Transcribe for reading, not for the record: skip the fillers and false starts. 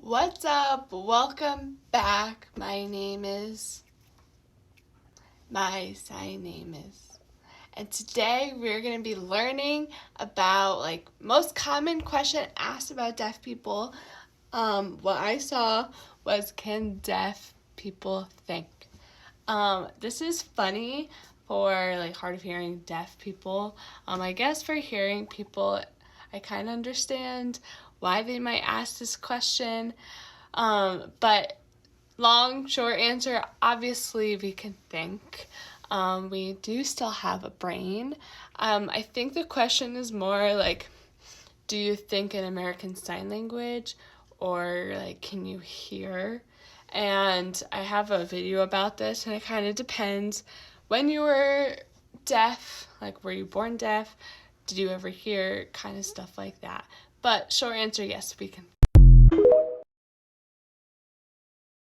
What's up? Welcome back. My sign name is. And today we're going to be learning about most common question asked about deaf people. What I saw was, can deaf people think? This is funny for hard of hearing deaf people. I guess for hearing people, I kind of understand why they might ask this question. But short answer, obviously we can think. We do still have a brain. I think the question is more do you think in American Sign Language, or can you hear? And I have a video about this, and it kind of depends. When you were deaf, were you born deaf? Did you ever hear? Kind of stuff like that. But short answer, yes, we can